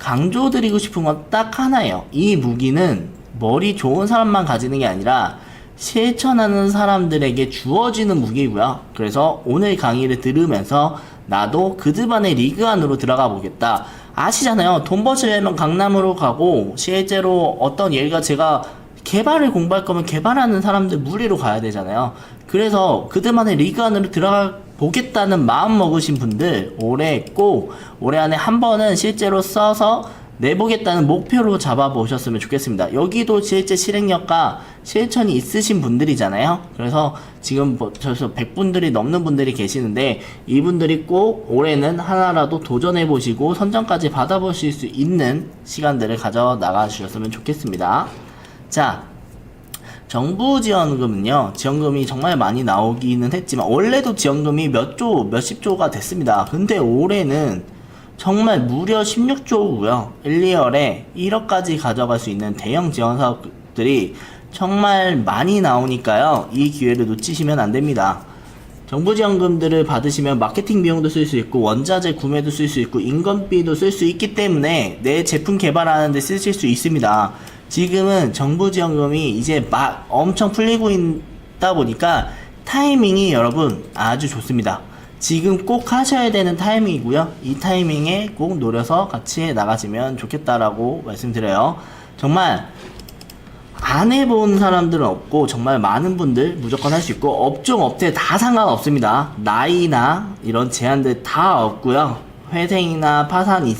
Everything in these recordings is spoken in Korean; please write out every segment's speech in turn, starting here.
강조드리고 싶은 건 딱 하나예요. 이 무기는 머리 좋은 사람만 가지는 게 아니라 실천하는 사람들에게 주어지는 무기고요. 그래서 오늘 강의를 들으면서 나도 그들만의 리그 안으로 들어가 보겠다. 아시잖아요. 돈 버시려면 강남으로 가고, 실제로 어떤 예가 제가 개발을 공부할 거면 개발하는 사람들 무리로 가야 되잖아요. 그래서 그들만의 리그 안으로 들어가 보겠다는 마음 먹으신 분들 올해 안에 한 번은 실제로 써서 내보겠다는 목표로 잡아보셨으면 좋겠습니다. 여기도 실제 실행력과 실천이 있으신 분들이잖아요. 그래서 지금 벌써 100분들이 넘는 분들이 계시는데, 이분들이 꼭 올해는 하나라도 도전해보시고 선정까지 받아보실 수 있는 시간들을 가져 나가 주셨으면 좋겠습니다. 자, 정부 지원금은요, 지원금이 정말 많이 나오기는 했지만 원래도 지원금이 몇십 조가 됐습니다. 근데 올해는 정말 무려 16조고요 1, 2월에 1억까지 가져갈 수 있는 대형 지원 사업들이 정말 많이 나오니까요, 이 기회를 놓치시면 안 됩니다. 정부 지원금들을 받으시면 마케팅 비용도 쓸 수 있고, 원자재 구매도 쓸 수 있고, 인건비도 쓸 수 있기 때문에 내 제품 개발하는 데 쓰실 수 있습니다. 지금은 정부 지원금이 이제 막 엄청 풀리고 있다 보니까 타이밍이 여러분 아주 좋습니다. 지금 꼭 하셔야 되는 타이밍이고요. 이 타이밍에 꼭 노려서 같이 나가시면 좋겠다라고 말씀드려요. 정말 안 해본 사람들은 없고, 정말 많은 분들 무조건 할 수 있고, 업종 업체 다 상관없습니다. 나이나 이런 제한들 다 없고요. 회생이나 파산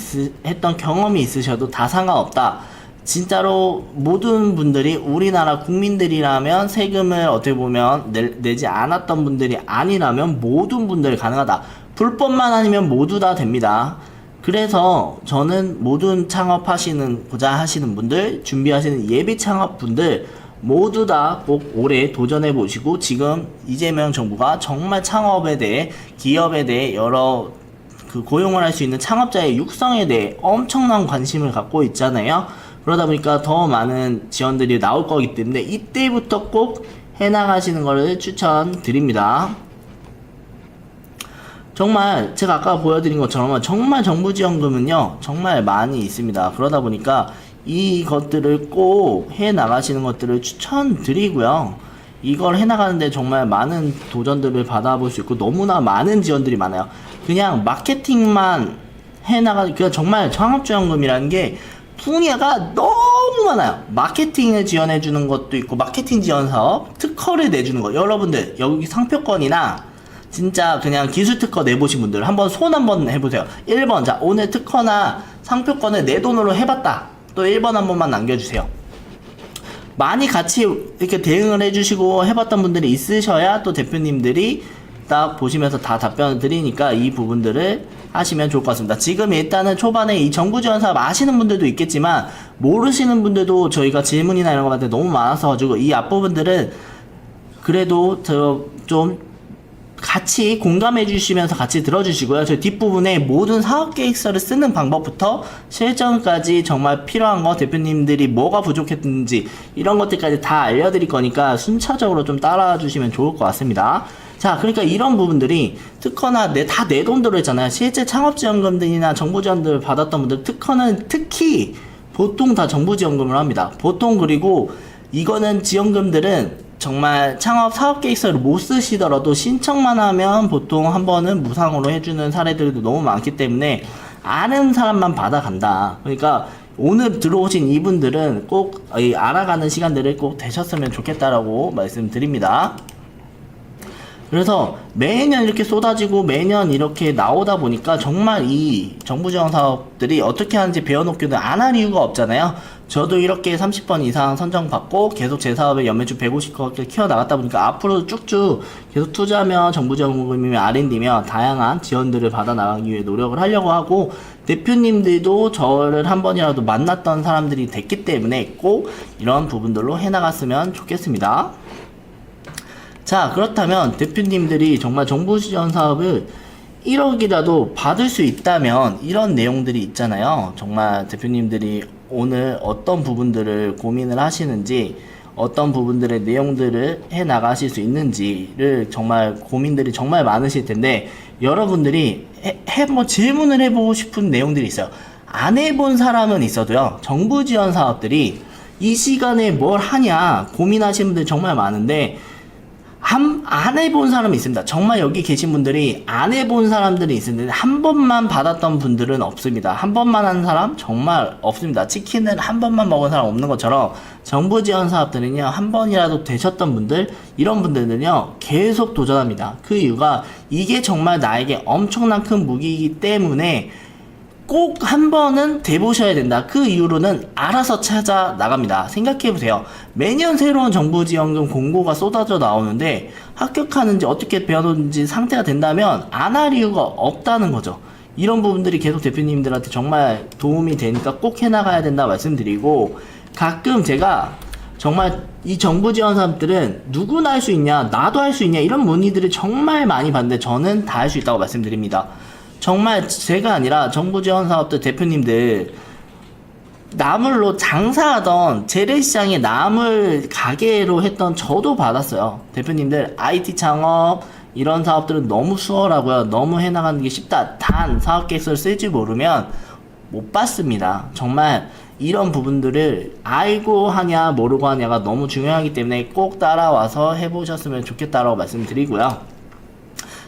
했던 경험이 있으셔도 다 상관없다. 진짜로 모든 분들이 우리나라 국민들이라면, 세금을 어떻게 보면 내지 않았던 분들이 아니라면 모든 분들 가능하다. 불법만 아니면 모두 다 됩니다. 그래서 저는 모든 창업하시고자 하시는 분들, 준비하시는 예비 창업 분들 모두 다 꼭 올해 도전해 보시고, 지금 이재명 정부가 정말 창업에 대해, 기업에 대해 여러 고용을 할 수 있는 창업자의 육성에 대해 엄청난 관심을 갖고 있잖아요. 그러다 보니까 더 많은 지원들이 나올 거기 때문에 이때부터 꼭 해나가시는 것을 추천드립니다. 정말 제가 아까 보여드린 것처럼 정말 정부 지원금은요 정말 많이 있습니다. 그러다 보니까 이것들을 꼭 해나가시는 것들을 추천드리고요. 이걸 해나가는데 정말 많은 도전들을 받아볼 수 있고, 너무나 많은 지원들이 많아요. 그냥 마케팅만 그냥 정말 창업지원금이라는 게 분야가 너무 많아요. 마케팅을 지원해주는 것도 있고, 마케팅 지원 사업, 특허를 내주는 거. 여러분들 여기 상표권이나 진짜 그냥 기술 특허 내보신 분들 한번 손 한번 해보세요. 1번, 자 오늘 특허나 상표권을 내 돈으로 해봤다. 또 1번 한 번만 남겨주세요. 많이 같이 이렇게 대응을 해주시고 해봤던 분들이 있으셔야 또 대표님들이 딱 보시면서 다 답변을 드리니까 이 부분들을 하시면 좋을 것 같습니다. 지금 일단은 초반에 이 정부 지원 사업 아시는 분들도 있겠지만 모르시는 분들도 저희가 질문이나 이런 거 받을 때 너무 많아서 가지고, 이 앞부분들은 그래도 좀 같이 공감해 주시면서 같이 들어주시고요. 저 뒷부분에 모든 사업 계획서를 쓰는 방법부터 실전까지 정말 필요한 거, 대표님들이 뭐가 부족했는지 이런 것들까지 다 알려드릴 거니까 순차적으로 좀 따라와 주시면 좋을 것 같습니다. 자, 그러니까 이런 부분들이 특허나 다 내 돈으로 했잖아요. 실제 창업지원금들이나 정부지원금을 받았던 분들, 특허는 특히 보통 다 정부지원금을 합니다. 보통. 그리고 이거는 지원금들은 정말 창업 사업계획서를 못 쓰시더라도 신청만 하면 보통 한 번은 무상으로 해주는 사례들도 너무 많기 때문에 아는 사람만 받아간다. 그러니까 오늘 들어오신 이분들은 꼭 알아가는 시간들을 꼭 되셨으면 좋겠다라고 말씀드립니다. 그래서 매년 이렇게 쏟아지고 매년 이렇게 나오다 보니까 정말 이 정부 지원 사업들이 어떻게 하는지 배워놓기는 안 할 이유가 없잖아요. 저도 이렇게 30번 이상 선정받고 계속 제 사업에 연매출 150건 키워나갔다 보니까 앞으로 쭉쭉 계속 투자며 정부 지원금이며 R&D며 다양한 지원들을 받아 나가기 위해 노력을 하려고 하고, 대표님들도 저를 한 번이라도 만났던 사람들이 됐기 때문에 꼭 이런 부분들로 해나갔으면 좋겠습니다. 자, 그렇다면 대표님들이 정말 정부 지원 사업을 1억이라도 받을 수 있다면 이런 내용들이 있잖아요. 정말 대표님들이 오늘 어떤 부분들을 고민을 하시는지, 어떤 부분들의 내용들을 해 나가실 수 있는지를 정말 고민들이 정말 많으실 텐데, 여러분들이 질문을 해보고 싶은 내용들이 있어요. 안 해본 사람은 있어도요, 정부 지원 사업들이 이 시간에 뭘 하냐 고민하시는 분들 정말 많은데, 안 해본 사람이 있습니다. 정말 여기 계신 분들이 안 해본 사람들이 있는데 한 번만 받았던 분들은 없습니다. 한 번만 한 사람 정말 없습니다. 치킨을 한 번만 먹은 사람 없는 것처럼 정부 지원 사업들은요, 한 번이라도 되셨던 분들, 이런 분들은요 계속 도전합니다. 그 이유가 이게 정말 나에게 엄청난 큰 무기이기 때문에 꼭 한 번은 돼보셔야 된다. 그 이후로는 알아서 찾아 나갑니다. 생각해보세요. 매년 새로운 정부 지원금 공고가 쏟아져 나오는데 합격하는지 어떻게 배워놓는지 상태가 된다면 안 할 이유가 없다는 거죠. 이런 부분들이 계속 대표님들한테 정말 도움이 되니까 꼭 해나가야 된다 말씀드리고, 가끔 제가 정말 이 정부 지원 사업들은 누구나 할 수 있냐, 나도 할 수 있냐, 이런 문의들을 정말 많이 받는데 저는 다 할 수 있다고 말씀드립니다. 정말 제가 아니라 정부 지원 사업들 대표님들, 나물로 장사하던 재래시장에 나물 가게로 했던 저도 받았어요. 대표님들 IT 창업 이런 사업들은 너무 수월하고요, 너무 해나가는 게 쉽다. 단 사업 계획서를 쓸지 모르면 못 받습니다. 정말 이런 부분들을 알고 하냐 모르고 하냐가 너무 중요하기 때문에 꼭 따라와서 해보셨으면 좋겠다라고 말씀드리고요.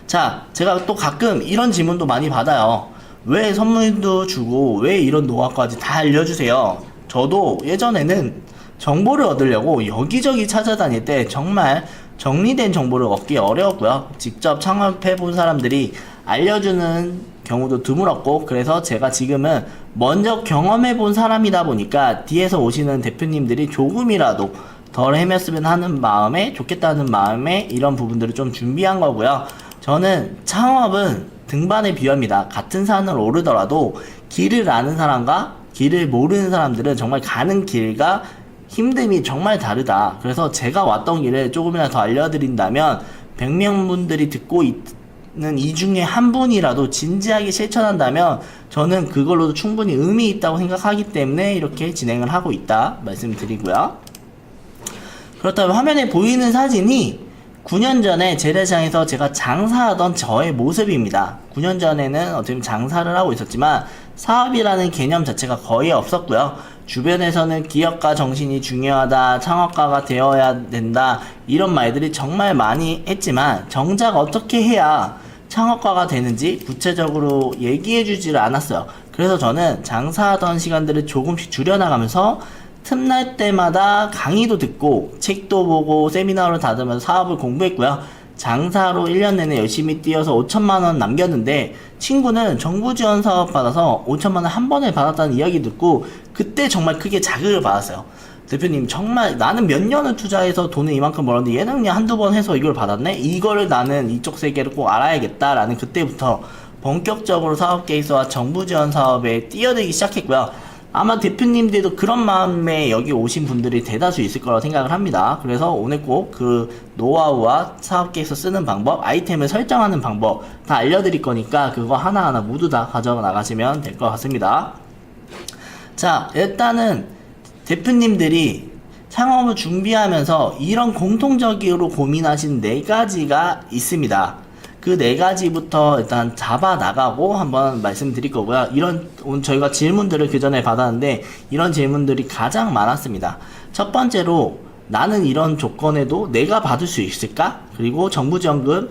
자, 제가 또 가끔 이런 질문도 많이 받아요. 왜 선물도 주고 왜 이런 노하우까지 다 알려주세요? 저도 예전에는 정보를 얻으려고 여기저기 찾아다닐 때 정말 정리된 정보를 얻기 어려웠고요. 직접 창업해본 사람들이 알려주는 경우도 드물었고, 그래서 제가 지금은 먼저 경험해본 사람이다 보니까 뒤에서 오시는 대표님들이 조금이라도 덜 헤맸으면 하는 마음에, 좋겠다는 마음에 이런 부분들을 좀 준비한 거고요. 저는 창업은 등반에 비유합니다. 같은 산을 오르더라도 길을 아는 사람과 길을 모르는 사람들은 정말 가는 길과 힘듦이 정말 다르다. 그래서 제가 왔던 길을 조금이라도 더 알려드린다면 100명 분들이 듣고 있는 이 중에 한 분이라도 진지하게 실천한다면 저는 그걸로도 충분히 의미 있다고 생각하기 때문에 이렇게 진행을 하고 있다 말씀드리고요. 그렇다면 화면에 보이는 사진이 9년 전에 재래시장에서 제가 장사하던 저의 모습입니다. 9년 전에는 어떻게 보면 장사를 하고 있었지만 사업이라는 개념 자체가 거의 없었고요. 주변에서는 기업가 정신이 중요하다, 창업가가 되어야 된다, 이런 말들이 정말 많이 했지만 정작 어떻게 해야 창업가가 되는지 구체적으로 얘기해주지를 않았어요. 그래서 저는 장사하던 시간들을 조금씩 줄여나가면서 틈날 때마다 강의도 듣고 책도 보고 세미나를 다듬으면서 사업을 공부했고요. 장사로 1년 내내 열심히 뛰어서 5천만원 남겼는데, 친구는 정부 지원 사업 받아서 5천만원 한 번에 받았다는 이야기 듣고 그때 정말 크게 자극을 받았어요. 대표님, 정말 나는 몇 년을 투자해서 돈을 이만큼 벌었는데 얘는 그냥 한두 번 해서 이걸 받았네? 이거를 나는 이쪽 세계를 꼭 알아야겠다라는, 그때부터 본격적으로 사업 계획서와 정부 지원 사업에 뛰어들기 시작했고요. 아마 대표님들도 그런 마음에 여기 오신 분들이 대다수 있을 거라고 생각을 합니다. 그래서 오늘 꼭 그 노하우와 사업계획서 쓰는 방법, 아이템을 설정하는 방법 다 알려드릴 거니까 그거 하나하나 모두 다 가져가 나가시면 될 것 같습니다. 자, 일단은 대표님들이 창업을 준비하면서 이런 공통적으로 고민하신 4가지가 있습니다. 그 4가지부터 일단 잡아 나가고 한번 말씀드릴 거고요. 오늘 저희가 질문들을 그 전에 받았는데 이런 질문들이 가장 많았습니다. 첫 번째로, 나는 이런 조건에도 내가 받을 수 있을까? 그리고 정부 지원금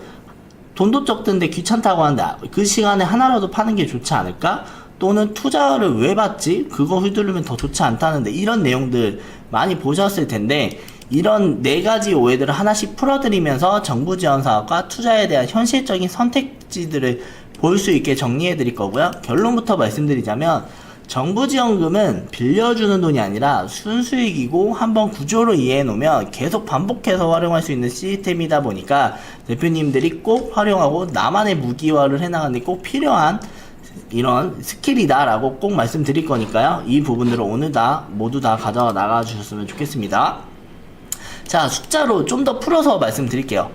돈도 적던데 귀찮다고 하는데 그 시간에 하나라도 파는 게 좋지 않을까? 또는 투자를 왜 받지? 그거 휘두르면 더 좋지 않다는데, 이런 내용들 많이 보셨을 텐데, 이런 4가지 오해들을 하나씩 풀어드리면서 정부 지원 사업과 투자에 대한 현실적인 선택지들을 볼 수 있게 정리해 드릴 거고요. 결론부터 말씀드리자면, 정부 지원금은 빌려주는 돈이 아니라 순수익이고 한번 구조를 이해해 놓으면 계속 반복해서 활용할 수 있는 시스템이다 보니까 대표님들이 꼭 활용하고 나만의 무기화를 해나가는 데 꼭 필요한 이런 스킬이다 라고 꼭 말씀드릴 거니까요. 이 부분들을 오늘 모두 다 가져가 나가 주셨으면 좋겠습니다. 자, 숫자로 좀 더 풀어서 말씀드릴게요.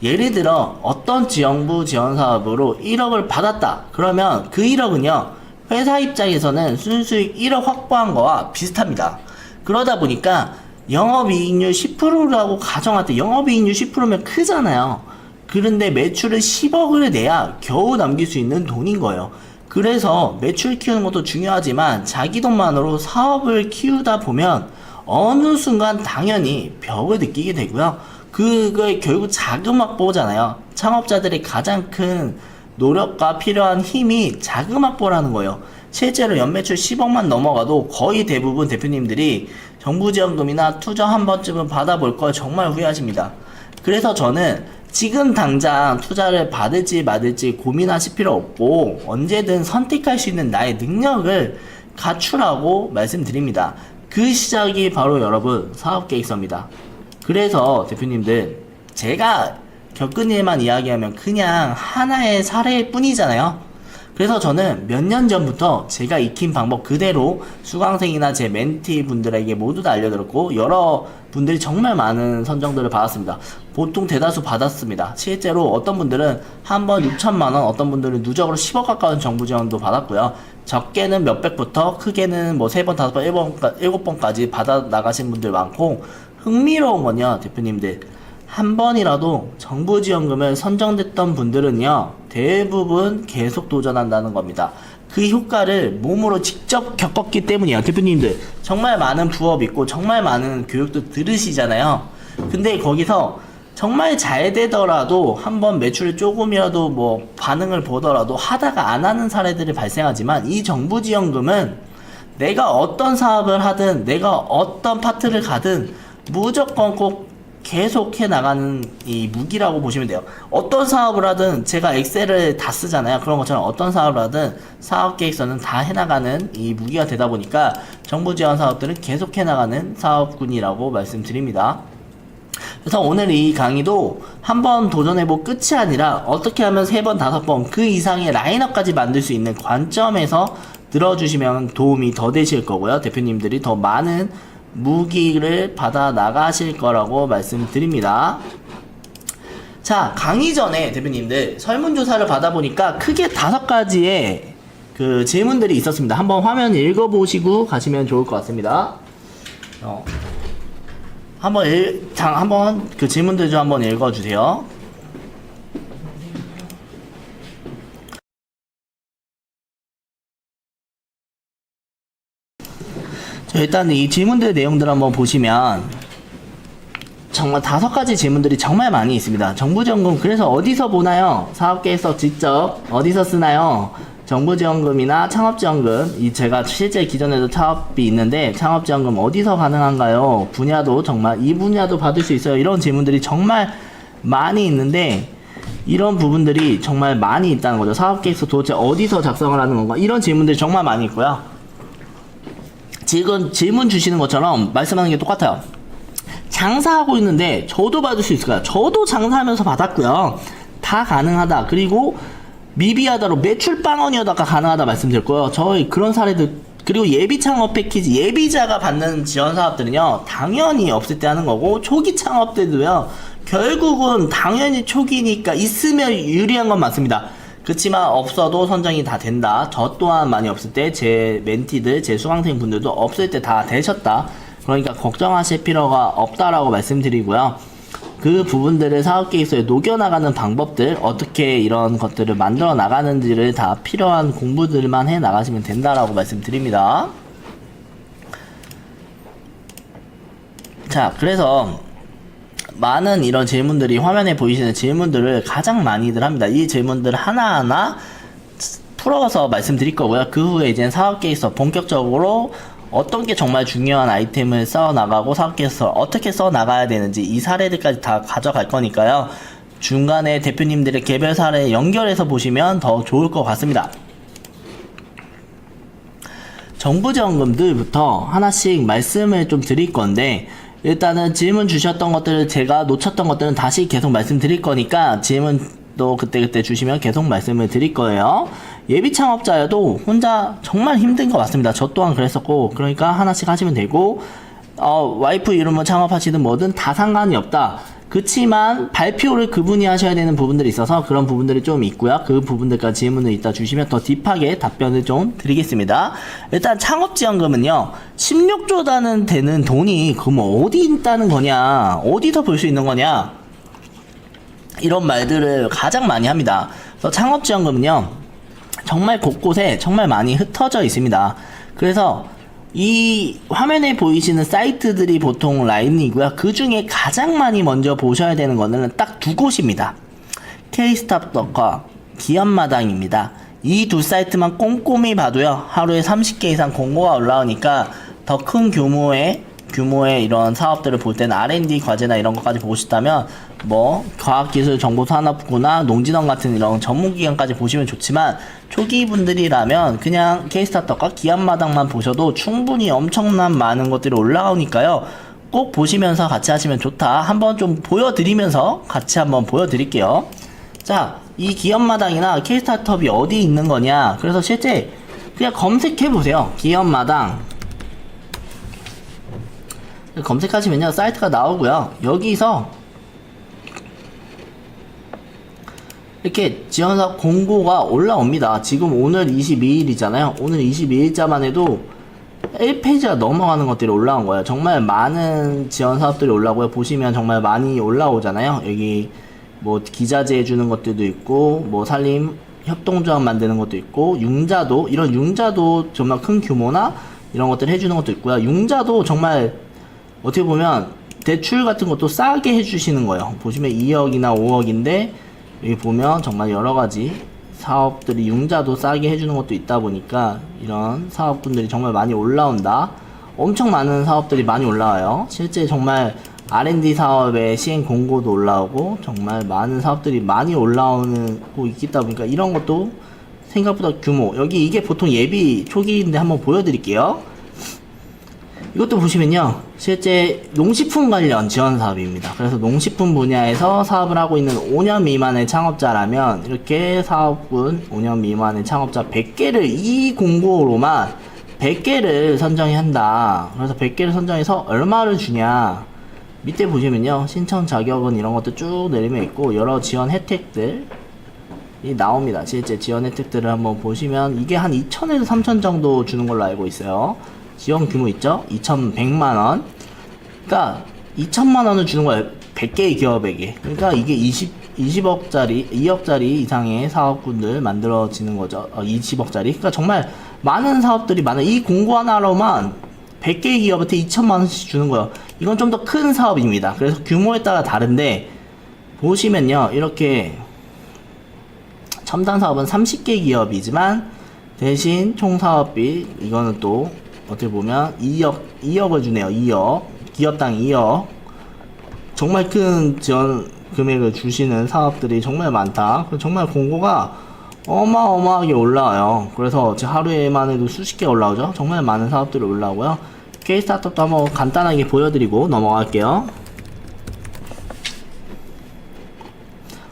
예를 들어 어떤 정부 지원 사업으로 1억을 받았다. 그러면 그 1억은요, 회사 입장에서는 순수익 1억 확보한 거와 비슷합니다. 그러다 보니까 영업이익률 10%라고 가정할 때, 영업이익률 10%면 크잖아요. 그런데 매출을 10억을 내야 겨우 남길 수 있는 돈인 거예요. 그래서 매출 키우는 것도 중요하지만 자기 돈만으로 사업을 키우다 보면 어느 순간 당연히 벽을 느끼게 되고요. 그게 결국 자금 확보잖아요. 창업자들의 가장 큰 노력과 필요한 힘이 자금 확보라는 거예요. 실제로 연매출 10억만 넘어가도 거의 대부분 대표님들이 정부지원금이나 투자 한 번쯤은 받아볼 걸 정말 후회하십니다. 그래서 저는 지금 당장 투자를 받을지 말을지 고민하실 필요 없고 언제든 선택할 수 있는 나의 능력을 갖추라고 말씀드립니다. 그 시작이 바로 여러분 사업계획서입니다. 그래서 대표님들 제가 겪은 일만 이야기하면 그냥 하나의 사례일 뿐이잖아요. 그래서 저는 몇 년 전부터 제가 익힌 방법 그대로 수강생이나 제 멘티 분들에게 모두 다 알려드렸고 여러 분들이 정말 많은 선정들을 받았습니다. 보통 대다수 받았습니다. 실제로 어떤 분들은 한 번 6천만원, 어떤 분들은 누적으로 10억 가까운 정부 지원도 받았고요. 적게는 몇백부터 크게는 뭐 3번, 5번, 7번까지 받아 나가신 분들 많고 흥미로운 건요, 대표님들. 한 번이라도 정부 지원금을 선정됐던 분들은요, 대부분 계속 도전한다는 겁니다. 그 효과를 몸으로 직접 겪었기 때문이에요. 대표님들, 정말 많은 부업 있고, 정말 많은 교육도 들으시잖아요. 근데 거기서 정말 잘 되더라도, 한번 매출을 조금이라도 뭐 반응을 보더라도 하다가 안 하는 사례들이 발생하지만, 이 정부 지원금은 내가 어떤 사업을 하든, 내가 어떤 파트를 가든, 무조건 꼭 계속 해 나가는 이 무기라고 보시면 돼요. 어떤 사업을 하든 제가 엑셀을 다 쓰잖아요. 그런 것처럼 어떤 사업을 하든 사업 계획서는 다 해나가는 이 무기가 되다 보니까 정부 지원 사업들은 계속 해나가는 사업군이라고 말씀드립니다. 그래서 오늘 이 강의도 한번 도전해보고 끝이 아니라 어떻게 하면 3번, 5번 그 이상의 라인업까지 만들 수 있는 관점에서 들어주시면 도움이 더 되실 거고요. 대표님들이 더 많은 무기를 받아 나가실 거라고 말씀드립니다. 자, 강의 전에 대표님들 설문조사를 받아보니까 크게 5가지의 그 질문들이 있었습니다. 한번 화면 읽어보시고 가시면 좋을 것 같습니다. 한번 그 질문들 좀 한번 읽어주세요. 일단 이 질문들의 내용들 한번 보시면 정말 5가지 질문들이 정말 많이 있습니다. 정부지원금 그래서 어디서 보나요? 사업계획서 직접 어디서 쓰나요? 정부지원금이나 창업지원금, 이 제가 실제 기존에도 창업이 있는데 창업지원금 어디서 가능한가요? 분야도 정말 이 분야도 받을 수 있어요? 이런 질문들이 정말 많이 있는데 이런 부분들이 정말 많이 있다는 거죠. 사업계획서 도대체 어디서 작성을 하는 건가? 이런 질문들이 정말 많이 있고요. 지금 질문 주시는 것처럼 말씀하는 게 똑같아요. 장사하고 있는데 저도 받을 수 있을까요? 저도 장사하면서 받았고요. 다 가능하다. 그리고 미비하다로 매출 빵원이어다가 가능하다 말씀드렸고요. 저희 그런 사례들, 그리고 예비 창업 패키지, 예비자가 받는 지원 사업들은요, 당연히 없을 때 하는 거고, 초기 창업 때도요, 결국은 당연히 초기니까 있으면 유리한 건 맞습니다. 그렇지만 없어도 선정이 다 된다. 저 또한 많이 없을 때 제 멘티들, 제 수강생 분들도 없을 때 다 되셨다. 그러니까 걱정하실 필요가 없다라고 말씀드리고요. 그 부분들을 사업계획서에 녹여나가는 방법들, 어떻게 이런 것들을 만들어 나가는지를 다 필요한 공부들만 해 나가시면 된다라고 말씀드립니다. 자, 그래서 많은 이런 질문들이 화면에 보이시는 질문들을 가장 많이들 합니다. 이 질문들 하나하나 풀어서 말씀드릴 거고요. 그 후에 이제 사업계획서 본격적으로 어떤 게 정말 중요한 아이템을 써 나가고 사업계획서 어떻게 써 나가야 되는지 이 사례들까지 다 가져갈 거니까요. 중간에 대표님들의 개별 사례 연결해서 보시면 더 좋을 것 같습니다. 정부지원금들부터 하나씩 말씀을 좀 드릴 건데, 일단은 질문 주셨던 것들을 제가 놓쳤던 것들은 다시 계속 말씀드릴 거니까 질문도 그때그때 주시면 계속 말씀을 드릴 거예요. 예비 창업자여도 혼자 정말 힘든 것 같습니다. 저 또한 그랬었고, 그러니까 하나씩 하시면 되고, 와이프 이름으로 창업하시든 뭐든 다 상관이 없다. 그치만 발표를 그분이 하셔야 되는 부분들이 있어서 그런 부분들이 좀 있고요. 그 부분들까지 질문을 이따 주시면 더 딥하게 답변을 좀 드리겠습니다. 일단 창업지원금은요, 16조다는 되는 돈이 그럼 어디 있다는 거냐, 어디서 볼 수 있는 거냐, 이런 말들을 가장 많이 합니다. 그래서 창업지원금은요, 정말 곳곳에 정말 많이 흩어져 있습니다. 그래서 이 화면에 보이시는 사이트들이 보통 라인이고요. 그 중에 가장 많이 먼저 보셔야 되는 거는 딱 두 곳입니다. Ks탑과 기업마당입니다. 이 두 사이트만 꼼꼼히 봐도요, 하루에 30개 이상 공고가 올라오니까 더 큰 규모의 이런 사업들을 볼 때는 R&D 과제나 이런 것까지 보고 싶다면 뭐 과학기술정보산업부나 농진원 같은 이런 전문기관까지 보시면 좋지만, 초기 분들이라면 그냥 K스타트업과 기업마당만 보셔도 충분히 엄청난 많은 것들이 올라오니까요, 꼭 보시면서 같이 하시면 좋다. 한번 좀 보여드리면서 같이 한번 보여드릴게요. 자, 이 기업마당이나 K스타트업이 어디 있는 거냐, 그래서 실제 그냥 검색해보세요. 기업마당 검색하시면요, 사이트가 나오고요. 여기서 이렇게 지원사업 공고가 올라옵니다. 지금 오늘 22일이잖아요. 오늘 22일자만 해도 1페이지가 넘어가는 것들이 올라온 거예요. 정말 많은 지원사업들이 올라오고요. 보시면 정말 많이 올라오잖아요. 여기 뭐 기자재 해주는 것들도 있고, 뭐 산림 협동조합 만드는 것도 있고, 융자도, 이런 융자도 정말 큰 규모나 이런 것들 해주는 것도 있고요. 융자도 정말 어떻게 보면 대출 같은 것도 싸게 해주시는 거예요. 보시면 2억이나 5억인데 여기 보면 정말 여러가지 사업들이 융자도 싸게 해주는 것도 있다 보니까 이런 사업분들이 정말 많이 올라온다. 엄청 많은 사업들이 많이 올라와요. 실제 정말 R&D 사업의 시행 공고도 올라오고 정말 많은 사업들이 많이 올라오고 있다 보니까 이런 것도 생각보다 규모, 여기 이게 보통 예비 초기인데 한번 보여드릴게요. 이것도 보시면요, 실제 농식품 관련 지원 사업입니다. 그래서 농식품 분야에서 사업을 하고 있는 5년 미만의 창업자라면 이렇게 사업군 5년 미만의 창업자 100개를 이 공고로만 100개를 선정해야 한다. 그래서 100개를 선정해서 얼마를 주냐, 밑에 보시면요, 신청 자격은 이런 것도 쭉 내리면 있고 여러 지원 혜택들이 나옵니다. 실제 지원 혜택들을 한번 보시면 이게 한 2,000에서 3,000 정도 주는 걸로 알고 있어요. 지원 규모 있죠? 2,100만원. 그러니까 2,000만원을 주는 거예요. 100개의 기업에게. 그러니까 이게 20억짜리, 2억짜리 이상의 사업군들 만들어지는 거죠. 20억짜리. 그러니까 정말 많은 사업들이 많아요. 이 공고 하나로만 100개의 기업한테 2,000만원씩 주는 거예요. 이건 좀 더 큰 사업입니다. 그래서 규모에 따라 다른데, 보시면요, 이렇게 첨단 사업은 30개 기업이지만 대신 총 사업비, 이거는 또 어떻게 보면 2억을 주네요. 2억. 기업당 2억. 정말 큰 지원 금액을 주시는 사업들이 정말 많다. 정말 공고가 어마어마하게 올라와요. 그래서 하루에만 해도 수십 개 올라오죠. 정말 많은 사업들이 올라오고요. K스타트업도 한번 간단하게 보여드리고 넘어갈게요.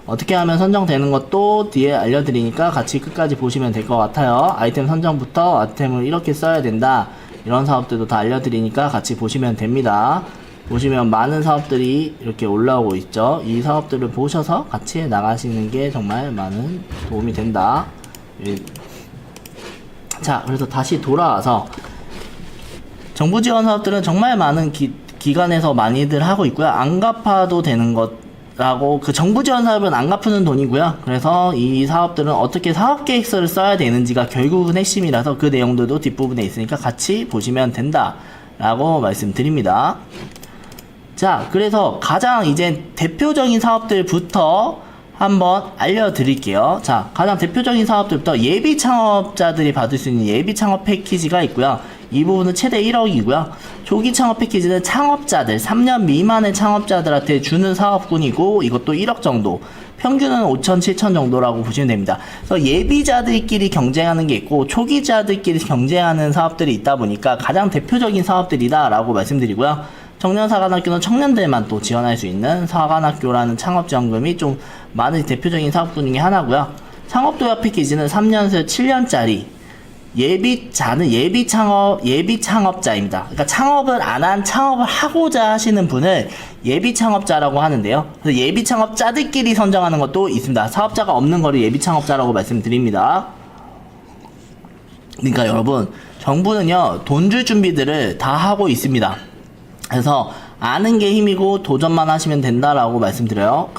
어떻게 하면 선정되는 것도 뒤에 알려드리니까 같이 끝까지 보시면 될 것 같아요. 아이템 선정부터 아이템을 이렇게 써야 된다, 이런 사업들도 다 알려드리니까 같이 보시면 됩니다. 보시면 많은 사업들이 이렇게 올라오고 있죠. 이 사업들을 보셔서 같이 나가시는 게 정말 많은 도움이 된다. 자, 그래서 다시 돌아와서 정부 지원 사업들은 정말 많은 기관에서 많이들 하고 있고요. 안 갚아도 되는 것라고, 그 정부 지원 사업은 안 갚는 돈이고요. 그래서 이 사업들은 어떻게 사업 계획서를 써야 되는지가 결국은 핵심이라서 그 내용들도 뒷부분에 있으니까 같이 보시면 된다 라고 말씀드립니다. 자, 그래서 가장 이제 대표적인 사업들부터 한번 알려드릴게요. 자, 가장 대표적인 사업들부터 예비 창업자들이 받을 수 있는 예비 창업 패키지가 있고요. 이 부분은 최대 1억이고요. 조기 창업 패키지는 창업자들, 3년 미만의 창업자들한테 주는 사업군이고, 이것도 1억 정도. 평균은 5천, 7천 정도라고 보시면 됩니다. 그래서 예비자들끼리 경쟁하는 게 있고, 초기자들끼리 경쟁하는 사업들이 있다 보니까 가장 대표적인 사업들이다라고 말씀드리고요. 청년사관학교는 청년들만 또 지원할 수 있는 사관학교라는 창업지원금이 좀 많은 대표적인 사업군 중에 하나고요. 창업도약 패키지는 3년에서 7년짜리, 예비자는 예비창업자입니다. 그러니까 창업을 안 한, 창업을 하고자 하시는 분을 예비창업자라고 하는데요. 그래서 예비창업자들끼리 선정하는 것도 있습니다. 사업자가 없는 거를 예비창업자라고 말씀드립니다. 그러니까 여러분, 정부는요, 돈 줄 준비들을 다 하고 있습니다. 그래서 아는 게 힘이고 도전만 하시면 된다라고 말씀드려요.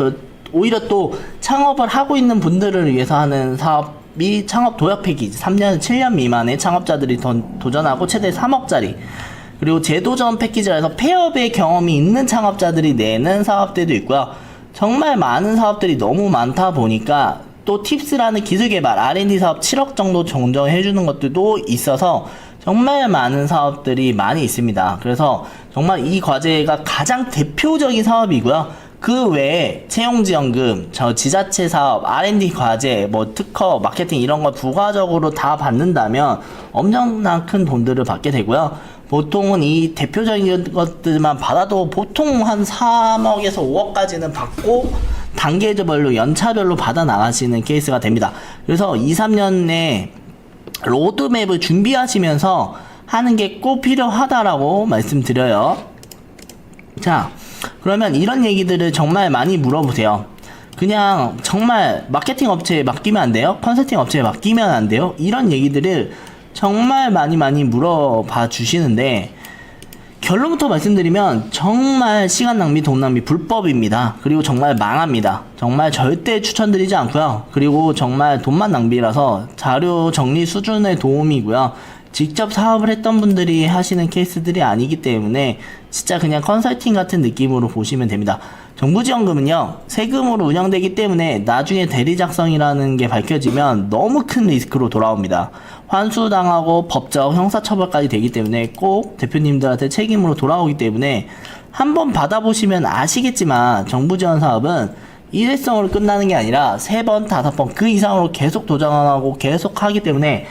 오히려 또 창업을 하고 있는 분들을 위해서 하는 사업 및 창업 도약 패키지 3년 7년 미만의 창업자들이 도전하고 최대 3억짜리, 그리고 재도전 패키지라 해서 폐업의 경험이 있는 창업자들이 내는 사업들도 있고요. 정말 많은 사업들이 너무 많다 보니까 또 팁스라는 기술개발 R&D 사업 7억 정도 정정해주는 것들도 있어서 정말 많은 사업들이 많이 있습니다. 그래서 정말 이 과제가 가장 대표적인 사업이고요. 그 외에 채용지원금, 저 지자체 사업, R&D 과제, 뭐 특허, 마케팅 이런 걸 부가적으로 다 받는다면 엄청난 큰 돈들을 받게 되고요. 보통은 이 대표적인 것들만 받아도 보통 한 3억에서 5억까지는 받고 단계별로 연차별로 받아 나가시는 케이스가 됩니다. 그래서 2, 3년에 로드맵을 준비하시면서 하는 게 꼭 필요하다라고 말씀드려요. 자, 그러면 이런 얘기들을 정말 많이 물어보세요. 그냥 정말 마케팅 업체에 맡기면 안 돼요? 컨설팅 업체에 맡기면 안 돼요? 이런 얘기들을 정말 많이 물어봐 주시는데, 결론부터 말씀드리면 정말 시간 낭비, 돈 낭비, 불법입니다. 그리고 정말 망합니다. 정말 절대 추천드리지 않고요. 그리고 정말 돈만 낭비라서 자료 정리 수준의 도움이고요. 직접 사업을 했던 분들이 하시는 케이스들이 아니기 때문에 진짜 그냥 컨설팅 같은 느낌으로 보시면 됩니다. 정부지원금은요, 세금으로 운영되기 때문에 나중에 대리작성이라는 게 밝혀지면 너무 큰 리스크로 돌아옵니다. 환수당하고 법적 형사처벌까지 되기 때문에 꼭 대표님들한테 책임으로 돌아오기 때문에 한번 받아보시면 아시겠지만, 정부지원 사업은 일회성으로 끝나는 게 아니라 3번, 5번 그 이상으로 계속 도전하고 계속 하기 때문에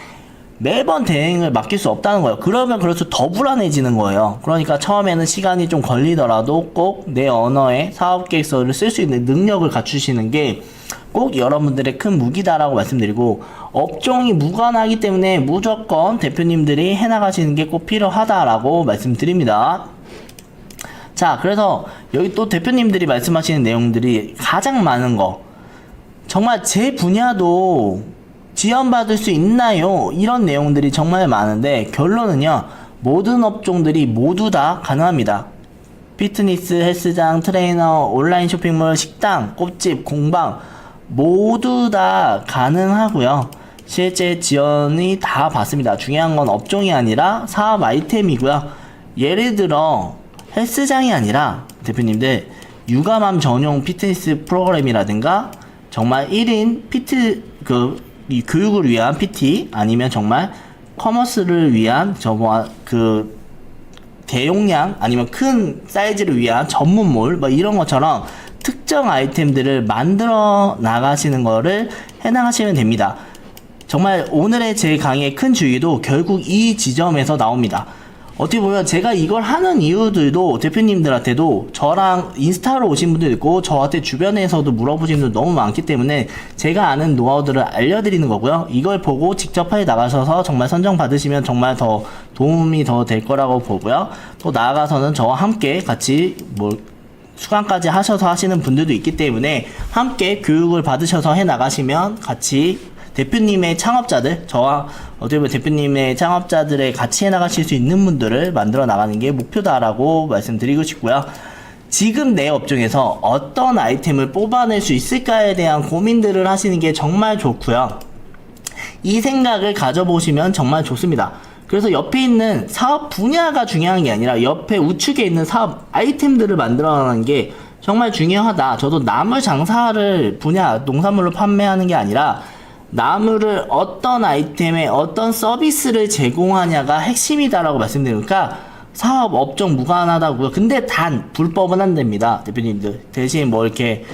매번 대행을 맡길 수 없다는 거예요. 그러면 그럴수록 더 불안해지는 거예요. 그러니까 처음에는 시간이 좀 걸리더라도 꼭 내 언어의 사업계획서를 쓸 수 있는 능력을 갖추시는 게 꼭 여러분들의 큰 무기다라고 말씀드리고, 업종이 무관하기 때문에 무조건 대표님들이 해나가시는 게 꼭 필요하다라고 말씀드립니다. 자, 그래서 여기 또 대표님들이 말씀하시는 내용들이 가장 많은 거, 정말 제 분야도 지원받을 수 있나요? 이런 내용들이 정말 많은데, 결론은요, 모든 업종들이 모두 다 가능합니다. 피트니스, 헬스장, 트레이너, 온라인 쇼핑몰, 식당, 꽃집, 공방 모두 다 가능하고요. 실제 지원이 다 받습니다. 중요한 건 업종이 아니라 사업 아이템이고요. 예를 들어 헬스장이 아니라 대표님들 육아맘 전용 피트니스 프로그램이라든가 정말 1인 이 교육을 위한 PT, 아니면 정말 커머스를 위한 대용량 아니면 큰 사이즈를 위한 전문몰, 뭐 이런 것처럼 특정 아이템들을 만들어 나가시는 거를 해 나가시면 됩니다. 정말 오늘의 제 강의의 큰 주의도 결국 이 지점에서 나옵니다. 어떻게 보면 제가 이걸 하는 이유들도 대표님들한테도 저랑 인스타로 오신 분도 있고 저한테 주변에서도 물어보신 분들 너무 많기 때문에 제가 아는 노하우들을 알려드리는 거고요. 이걸 보고 직접 해 나가셔서 정말 선정 받으시면 정말 더 도움이 더 될 거라고 보고요. 또 나아가서는 저와 함께 같이 수강까지 하셔서 하시는 분들도 있기 때문에 함께 교육을 받으셔서 해 나가시면 같이 대표님의 창업자들, 저와 어떻게 보면 대표님의 창업자들의 같이 해나가실 수 있는 분들을 만들어 나가는 게 목표다라고 말씀드리고 싶고요. 지금 내 업종에서 어떤 아이템을 뽑아낼 수 있을까에 대한 고민들을 하시는 게 정말 좋고요. 이 생각을 가져보시면 정말 좋습니다. 그래서 옆에 있는 사업 분야가 중요한 게 아니라 옆에 우측에 있는 사업 아이템들을 만들어 나가는 게 정말 중요하다. 저도 나물 장사를 농산물로 판매하는 게 아니라 나물을 어떤 아이템에 어떤 서비스를 제공하냐가 핵심이다라고 말씀드리니까 사업 업종 무관하다고요. 근데 단 불법은 안 됩니다, 대표님들. 대신 이렇게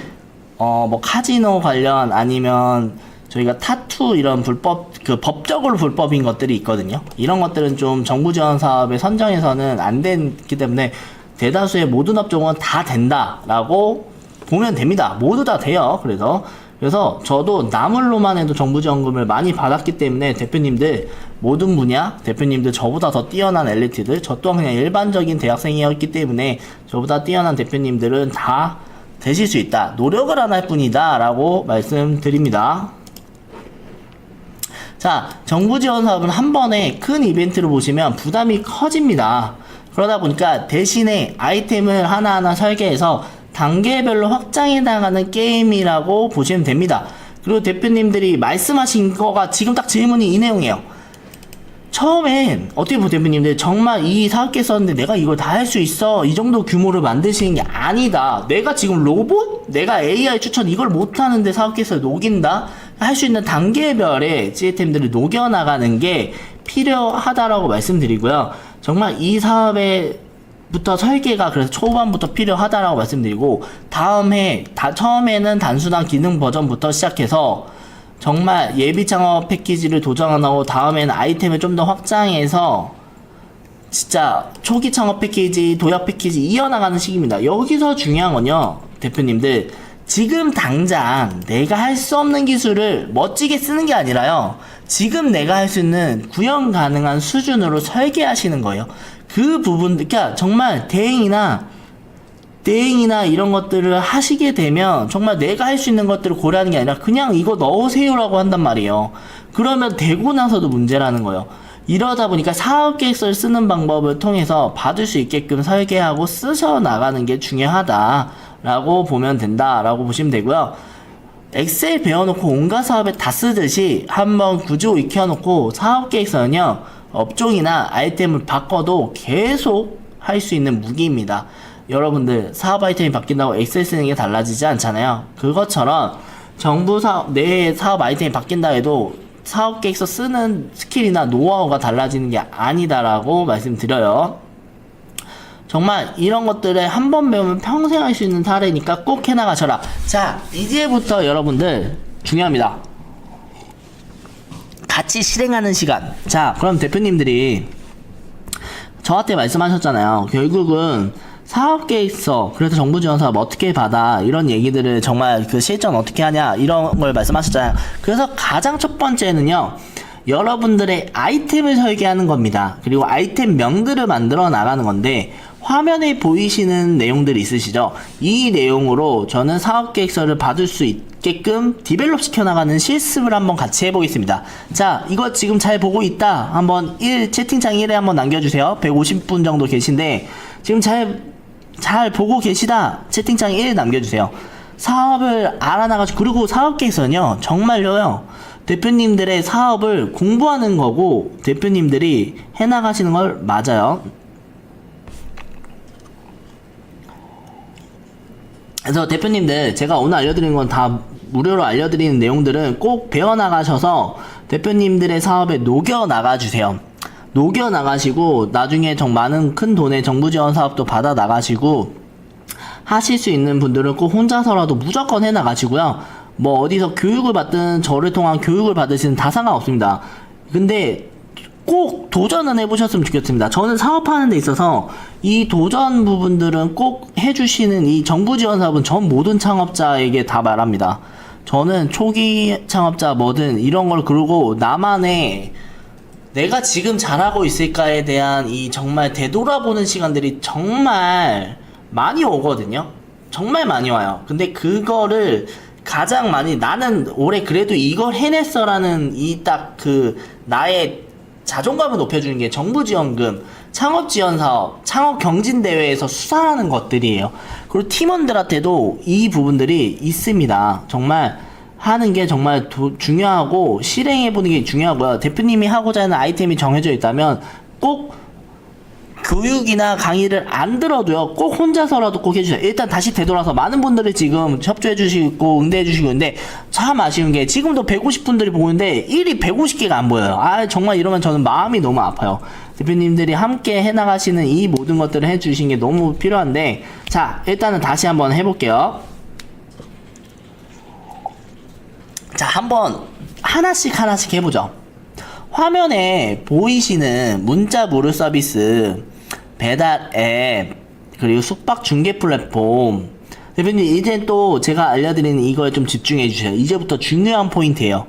카지노 관련 아니면 저희가 타투 이런 법적으로 불법인 것들이 있거든요. 이런 것들은 좀 정부 지원 사업의 선정에서는 안 됐기 때문에 대다수의 모든 업종은 다 된다라고 보면 됩니다. 모두 다 돼요. 그래서 저도 나물로만 해도 정부 지원금을 많이 받았기 때문에 대표님들 모든 분야, 대표님들 저보다 더 뛰어난 엘리트들, 저 또한 그냥 일반적인 대학생이었기 때문에 저보다 뛰어난 대표님들은 다 되실 수 있다. 노력을 안 할 뿐이다 라고 말씀드립니다. 자, 정부 지원 사업은 한 번에 큰 이벤트로 보시면 부담이 커집니다. 그러다 보니까 대신에 아이템을 하나하나 설계해서 단계별로 확장해 나가는 게임이라고 보시면 됩니다. 그리고 대표님들이 말씀하신 거가 지금 딱 질문이 이 내용이에요. 처음엔 어떻게 보면 대표님들 정말 이 사업계 썼는데 내가 이걸 다 할 수 있어, 이 정도 규모를 만드시는 게 아니다, 내가 지금 로봇? 내가 AI 추천 이걸 못하는데 사업계에서 녹인다? 할 수 있는 단계별의 시스템들을 녹여나가는 게 필요하다라고 말씀드리고요. 정말 이 사업에 부터 설계가 그래서 초반부터 필요하다라고 말씀드리고, 처음에는 단순한 기능 버전부터 시작해서 정말 예비 창업 패키지를 도전하고, 다음에는 아이템을 좀 더 확장해서 진짜 초기 창업 패키지, 도약 패키지 이어나가는 시기입니다. 여기서 중요한 건요, 대표님들, 지금 당장 내가 할 수 없는 기술을 멋지게 쓰는 게 아니라요, 지금 내가 할 수 있는 구현 가능한 수준으로 설계하시는 거예요. 그 부분, 그러니까 정말 대행이나 이런 것들을 하시게 되면 정말 내가 할 수 있는 것들을 고려하는 게 아니라 그냥 이거 넣으세요라고 한단 말이에요. 그러면 되고 나서도 문제라는 거예요. 이러다 보니까 사업계획서를 쓰는 방법을 통해서 받을 수 있게끔 설계하고 쓰셔 나가는 게 중요하다라고 보면 된다라고 보시면 되고요. 엑셀 배워놓고 온갖 사업에 다 쓰듯이 한번 구조 익혀놓고 사업계획서는요, 업종이나 아이템을 바꿔도 계속 할 수 있는 무기입니다. 여러분들 사업 아이템이 바뀐다고 엑셀 쓰는 게 달라지지 않잖아요. 그것처럼 내 사업 아이템이 바뀐다 해도 사업계획서 쓰는 스킬이나 노하우가 달라지는 게 아니다라고 말씀드려요. 정말 이런 것들을 한번 배우면 평생 할 수 있는 사례니까 꼭 해나가셔라. 자, 이제부터 여러분들 중요합니다. 같이 실행하는 시간. 자, 그럼 대표님들이 저한테 말씀하셨잖아요. 결국은 사업계획서, 그래서 정부지원사업 어떻게 받아, 이런 얘기들을 정말 그 실전 어떻게 하냐, 이런 걸 말씀하셨잖아요. 그래서 가장 첫 번째는요, 여러분들의 아이템을 설계하는 겁니다. 그리고 아이템 명들을 만들어 나가는 건데, 화면에 보이시는 내용들이 있으시죠? 이 내용으로 저는 사업계획서를 받을 수 있게끔 디벨롭 시켜나가는 실습을 한번 같이 해보겠습니다. 자, 이거 지금 잘 보고 있다, 한번 채팅창 1에 한번 남겨주세요. 150분 정도 계신데 지금 잘 보고 계시다, 채팅창 1 남겨주세요. 사업을 알아나가지고, 그리고 사업계획서는요, 정말로요, 대표님들의 사업을 공부하는 거고 대표님들이 해나가시는 걸 맞아요. 그래서 대표님들, 제가 오늘 알려드리는 건 다 무료로 알려드리는 내용들은 꼭 배워나가셔서 대표님들의 사업에 녹여나가주세요. 녹여나가시고 나중에 많은 큰 돈의 정부지원 사업도 받아 나가시고 하실 수 있는 분들은 꼭 혼자서라도 무조건 해나가시고요. 뭐 어디서 교육을 받든 저를 통한 교육을 받으시는 다 상관없습니다. 근데 꼭 도전은 해보셨으면 좋겠습니다. 저는 사업하는 데 있어서 이 도전 부분들은 꼭 해주시는 이 정부지원 사업은 전 모든 창업자에게 다 말합니다. 저는 초기 창업자 뭐든 이런 걸, 그러고 나만의 내가 지금 잘하고 있을까에 대한 이 정말 되돌아보는 시간들이 정말 많이 오거든요. 정말 많이 와요. 근데 그거를 가장 많이, 나는 올해 그래도 이걸 해냈어 라는 이 딱 나의 자존감을 높여주는 게 정부지원금, 창업지원사업, 창업경진대회에서 수상하는 것들이에요. 그리고 팀원들한테도 이 부분들이 있습니다. 정말 하는 게 정말 중요하고 실행해보는 게 중요하고요. 대표님이 하고자 하는 아이템이 정해져 있다면 꼭 교육이나 강의를 안 들어도요, 꼭 혼자서라도 꼭 해주세요. 일단 다시 되돌아서 많은 분들이 지금 협조해주시고 응대해주시고 있는데, 참 아쉬운 게 지금도 150분들이 보고 있는데 1이 150개가 안 보여요. 정말 이러면 저는 마음이 너무 아파요. 대표님들이 함께 해나가시는 이 모든 것들을 해주신 게 너무 필요한데, 자, 일단은 다시 한번 해볼게요. 자, 한번 하나씩 해보죠. 화면에 보이시는 문자 무료 서비스, 배달 앱, 그리고 숙박 중개 플랫폼. 대표님, 이제 또 제가 알려드리는 이거에 좀 집중해 주세요. 이제부터 중요한 포인트예요.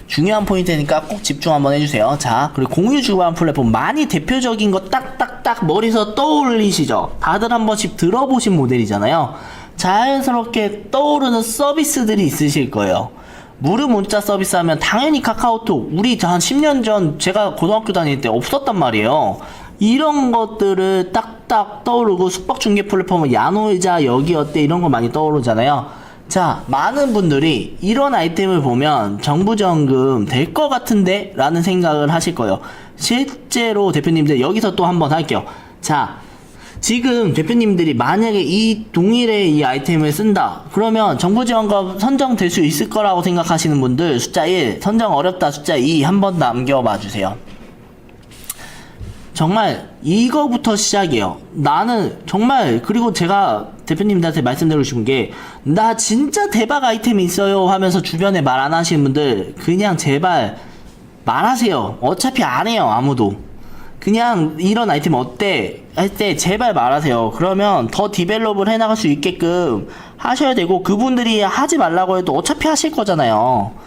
중요한 포인트니까 꼭 집중 한번 해주세요. 자, 그리고 공유 주간 플랫폼, 많이 대표적인 거 딱딱딱 머리에서 떠올리시죠? 다들 한 번씩 들어보신 모델이잖아요. 자연스럽게 떠오르는 서비스들이 있으실 거예요. 무료 문자 서비스 하면 당연히 카카오톡, 우리 한 10년 전 제가 고등학교 다닐 때 없었단 말이에요. 이런 것들을 딱딱 떠오르고, 숙박 중개 플랫폼은 야노이자, 여기 어때, 이런 거 많이 떠오르잖아요. 자, 많은 분들이 이런 아이템을 보면 정부지원금 될 것 같은데? 라는 생각을 하실 거예요. 실제로 대표님들 여기서 또 한번 할게요. 자, 지금 대표님들이 만약에 이 동일의 이 아이템을 쓴다. 그러면 정부지원금 선정될 수 있을 거라고 생각하시는 분들 숫자 1, 선정 어렵다 숫자 2 한번 남겨봐 주세요. 정말 이거부터 시작이에요. 나는 정말, 그리고 제가 대표님들한테 말씀드리고 싶은 게, 나 진짜 대박 아이템이 있어요 하면서 주변에 말 안 하시는 분들 그냥 제발 말하세요. 어차피 안 해요, 아무도. 그냥 이런 아이템 어때 할 때 제발 말하세요. 그러면 더 디벨롭을 해나갈 수 있게끔 하셔야 되고, 그분들이 하지 말라고 해도 어차피 하실 거잖아요.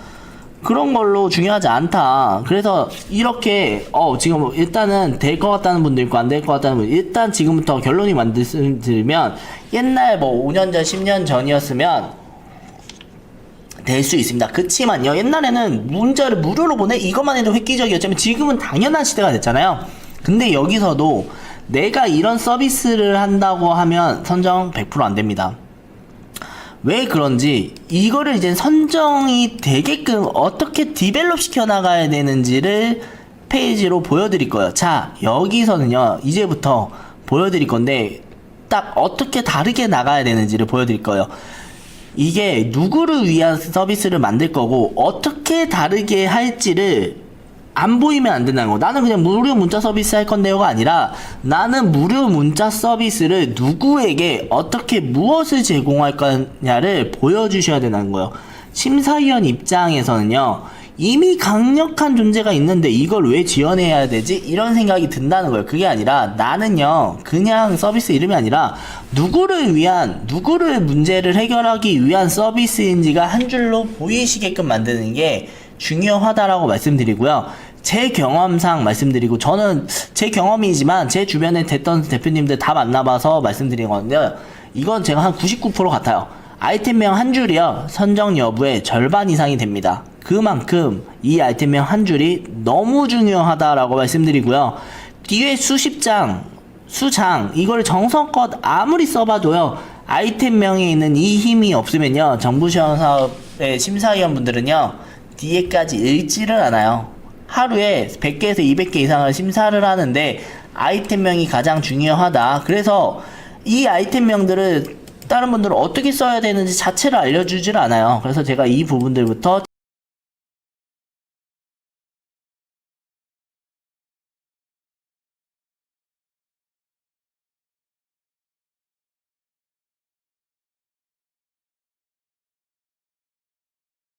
그런 걸로 중요하지 않다. 그래서 이렇게 지금 일단은 될 것 같다는 분도 있고 안 될 것 같다는 분, 일단 지금부터 결론이 만들면 옛날 뭐 5년 전 10년 전이었으면 될 수 있습니다. 그치만요, 옛날에는 문자를 무료로 보내 이것만 해도 획기적이었지만 지금은 당연한 시대가 됐잖아요. 근데 여기서도 내가 이런 서비스를 한다고 하면 선정 100% 안 됩니다. 왜 그런지, 이거를 이제 선정이 되게끔 어떻게 디벨롭 시켜 나가야 되는지를 페이지로 보여드릴 거예요. 자, 여기서는요, 이제부터 보여드릴 건데 딱 어떻게 다르게 나가야 되는지를 보여드릴 거예요. 이게 누구를 위한 서비스를 만들 거고 어떻게 다르게 할지를 안 보이면 안 된다는 거. 나는 그냥 무료 문자 서비스 할 건데요가 아니라, 나는 무료 문자 서비스를 누구에게 어떻게 무엇을 제공할 거냐를 보여주셔야 된다는 거예요. 심사위원 입장에서는요, 이미 강력한 존재가 있는데 이걸 왜 지원해야 되지? 이런 생각이 든다는 거예요. 그게 아니라 나는요, 그냥 서비스 이름이 아니라 누구를 위한, 누구를 문제를 해결하기 위한 서비스인지가 한 줄로 보이시게끔 만드는 게 중요하다라고 말씀드리고요. 제 경험상 말씀드리고, 저는 제 경험이지만 제 주변에 됐던 대표님들 다 만나봐서 말씀드리거든요. 이건 제가 한 99% 같아요. 아이템명 한 줄이요, 선정 여부의 절반 이상이 됩니다. 그만큼 이 아이템명 한 줄이 너무 중요하다라고 말씀드리고요. 뒤에 수십 장, 수장, 이걸 정성껏 아무리 써봐도요, 아이템명에 있는 이 힘이 없으면요, 정부시험 사업의 심사위원분들은요, 뒤에까지 읽지를 않아요. 하루에 100개에서 200개 이상을 심사를 하는데 아이템명이 가장 중요하다. 그래서 이 아이템명들을 다른 분들은 어떻게 써야 되는지 자체를 알려주질 않아요. 그래서 제가 이 부분들부터